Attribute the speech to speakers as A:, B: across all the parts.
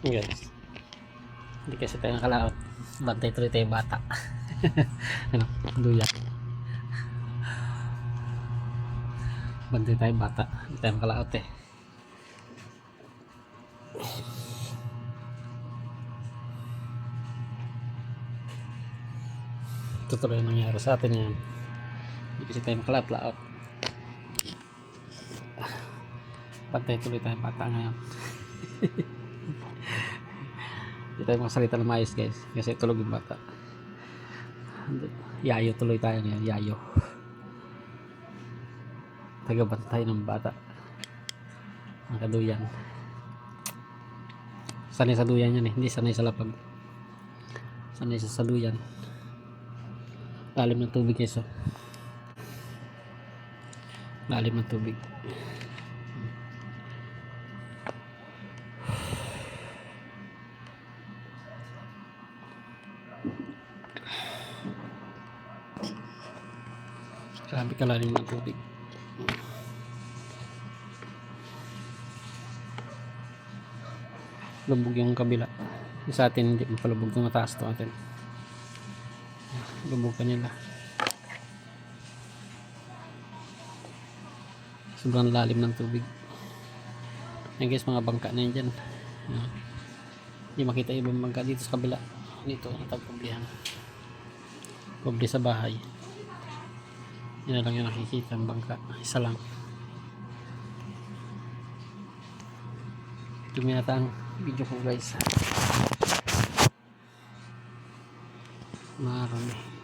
A: Guys, hindi kasi tayo nakalaot. Bantay tuloy tayo bata. Ano, luya. Bantay tayo bata. Hindi tayo nakalaot eh. Ito tuloy ang nangyari sa atin yan. Hindi kasi tayo makalaot-laot. Bantay tuloy tayo bata ngayon. Hindi tayo makasalita ng maayos guys. Kasi tulog yung bata. Yayo tuloy tayo ngayon. Yayo. Tagabantay ng bata. Ang kaduyan. Sanay sa duyan yan eh. Hindi sanay sa lapag. Sanay sa saluyan. Lalim ng tubig guys oh. Lalim ng tubig. Grabe kalalim ng tubig. Lubog yung kabila. Yung sa atin hindi mapalubog na mataas to atin. Lubog ka nila. Sobrang lalim ng tubig. Yan guys, mga bangka na yan dyan. Hindi makita ibang bangka dito sa kabila. Dito natagpublihan. Publi sa bahay. Yan na lang yung nakikita ang bangka. Isa lang. Tuminata ang video ko guys. Marami.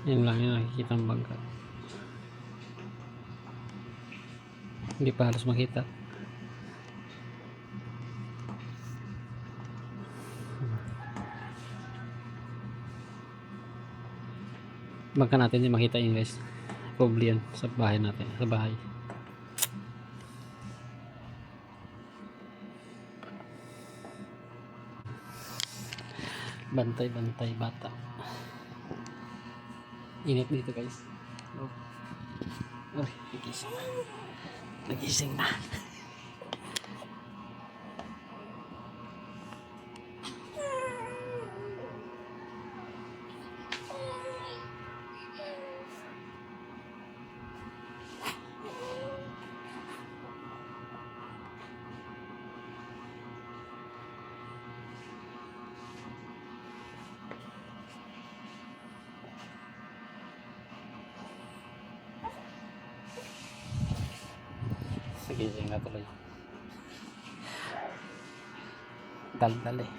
A: Yan lang yung nakikita ang bangka. Hindi pa halos makita. Bangka natin hindi makita yun guys. Probably yan sa bahay natin. Sa bahay. Bantay bata. Init dito guys. Oh. Oh, nagising na. Nagising na. Nagising na tuloy. Daldal eh.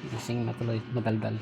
A: Nagising na tuloy. Madaldal.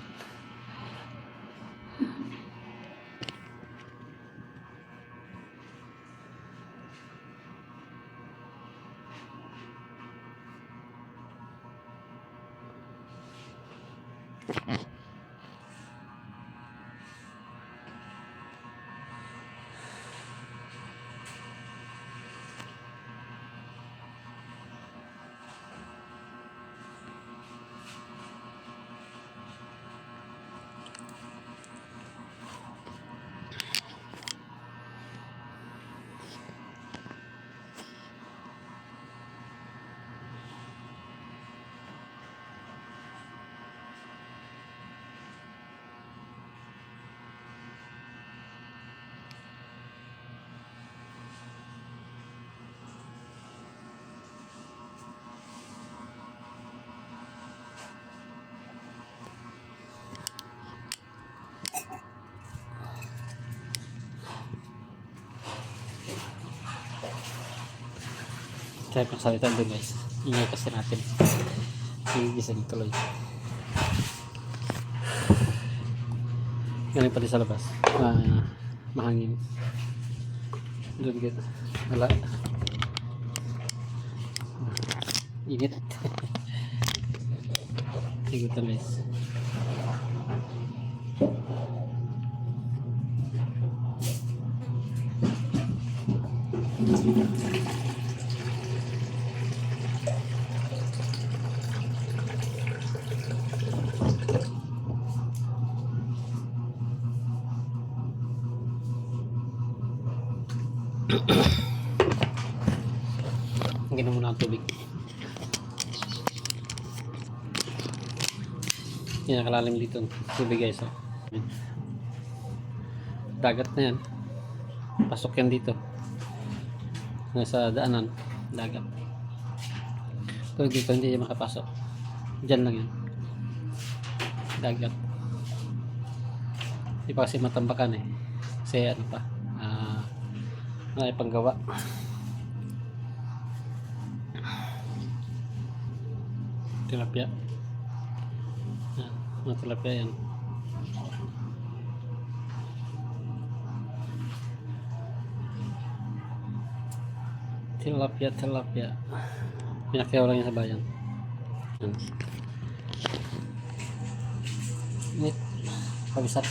A: Kaya pang salita doon guys. Ingay kasi natin. Gigising tuloy. Galing pala sa labas. Mahangin. Doon guys. Wala. Init. Igutan guys. Ginom muna ang tubig. Yan, nakalalim dito ang tubig guys. Oh. Dagat na yan. Pasok yan dito. Nasa daanan. Dagat. Tubig dito hindi yan makapasok. Diyan lang yan. Dagat. Hindi pa kasi matambakan eh. Kasi ano pa. May panggawa. Tilapia. Mga tilapia yan. Tilapia. Pinakyaw lang yan sa bayan. Yan. Init. Pawisat.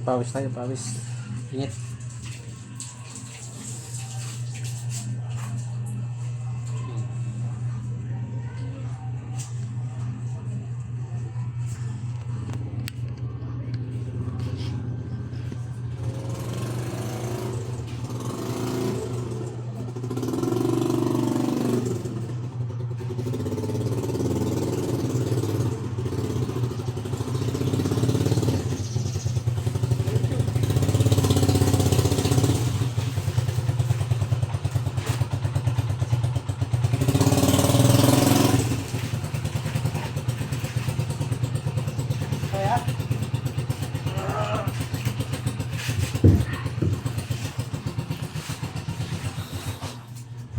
A: Pawis tayo, pawis. Init.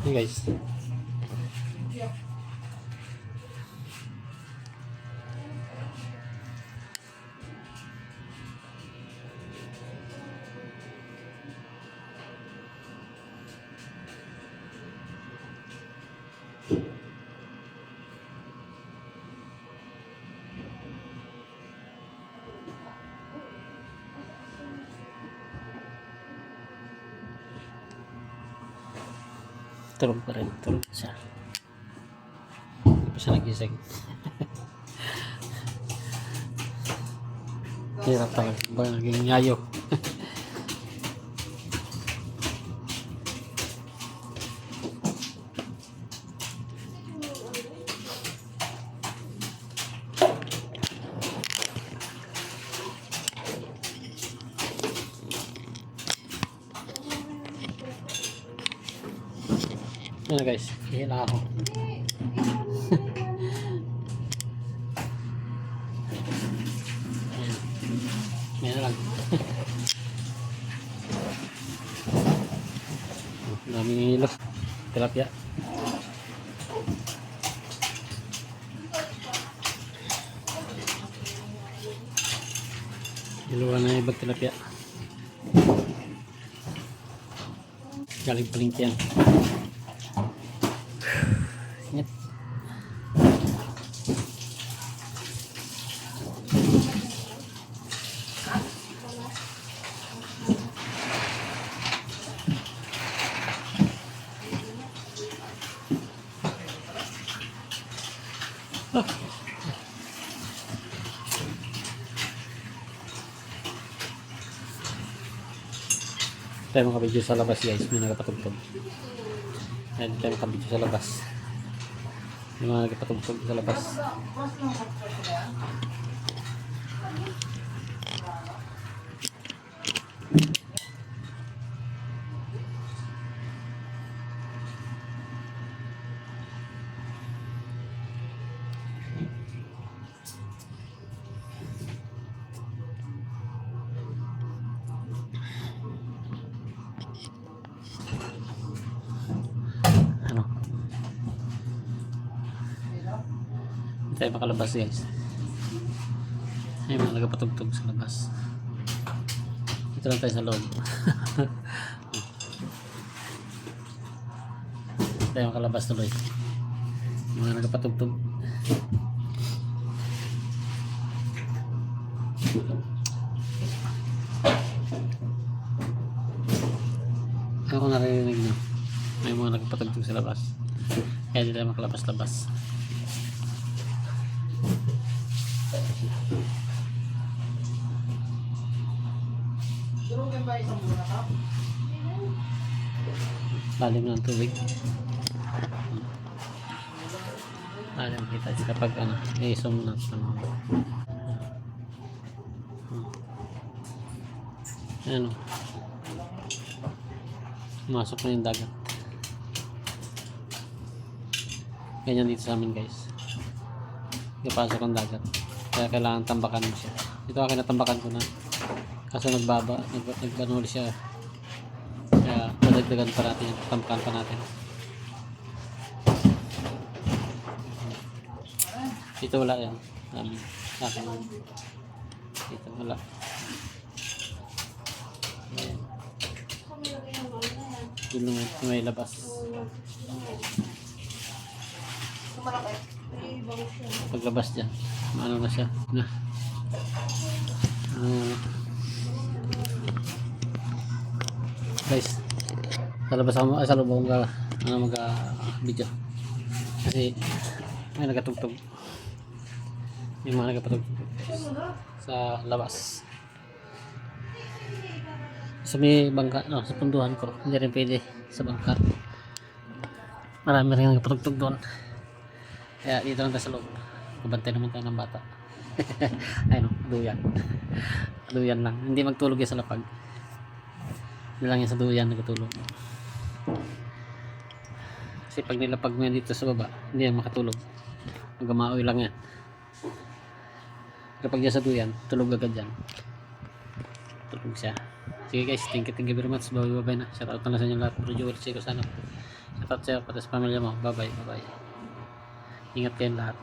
A: Hey guys. Tulog pa rin. Tulog siya. Hindi pa siya nagising. Hirap talaga. Ba naging nyayo. Yan na guys, hihila ako. Ayan. Yan na lang. Daming hilo. Tilapia. Hiluan na ibang tilapia. Galing palengke yan. Ingat. Tayo makabidyo sa labas guys, may nagpatugtog. Ayan tayo makabidyo sa labas. May mga nagpatugtog sa labas. Ano? Hindi tayo makalabas guys. Ay mga nagpatugtog sa labas. Dito lang tayo sa loob. Tayo makalabas tuloy. Mga nagpatugtog. Ako narinig nyo. May mga nagpatugtog sa labas. Kaya di tayo makalabas-labas. Lalim ng tubig. Lalim kita kapag ano, i-zoom natin. Ano? Masok na yung dagat. Ganyan dito sa amin guys. Napasok ang dagat. Kaya kailangan tambakan mo siya. Ito akin natambakan ko na. Kaso nagbanuli siya. Kaya madagdagan pa natin yan. Tambakan pa natin. Dito wala yan. Akin. Dito wala. Ayan. Yun naman, may labas. Paglabas dyan, ano na siya na guys, sa labas ako, sa loob ako mag video kasi may nagatugtog, yung mga nagapatugtog sa labas sa may bangka, no, sa punduhan ko. Hindi rin pwede sa bangka, marami rin nagapatugtog doon. Kaya dito lang tayo sa loob. Kabantay naman tayo ng bata. Ayun, duyan. Duyan lang. Hindi magtulog yan sa lapag. Hindi lang yan sa duyan nagtulog. Kasi pag nilapag mo yan dito sa baba, hindi yan makatulog. Magamaoy lang yan. Kapag yan sa duyan, tulog agad yan. Tulog siya. Sige guys, thank you very much. Bye-bye na. Shout out na lang sa inyo lahat. Bro Joel, Chico, sana. Shout out sa'yo, pati sa pamilya mo. Bye-bye. Ingat kayong lahat.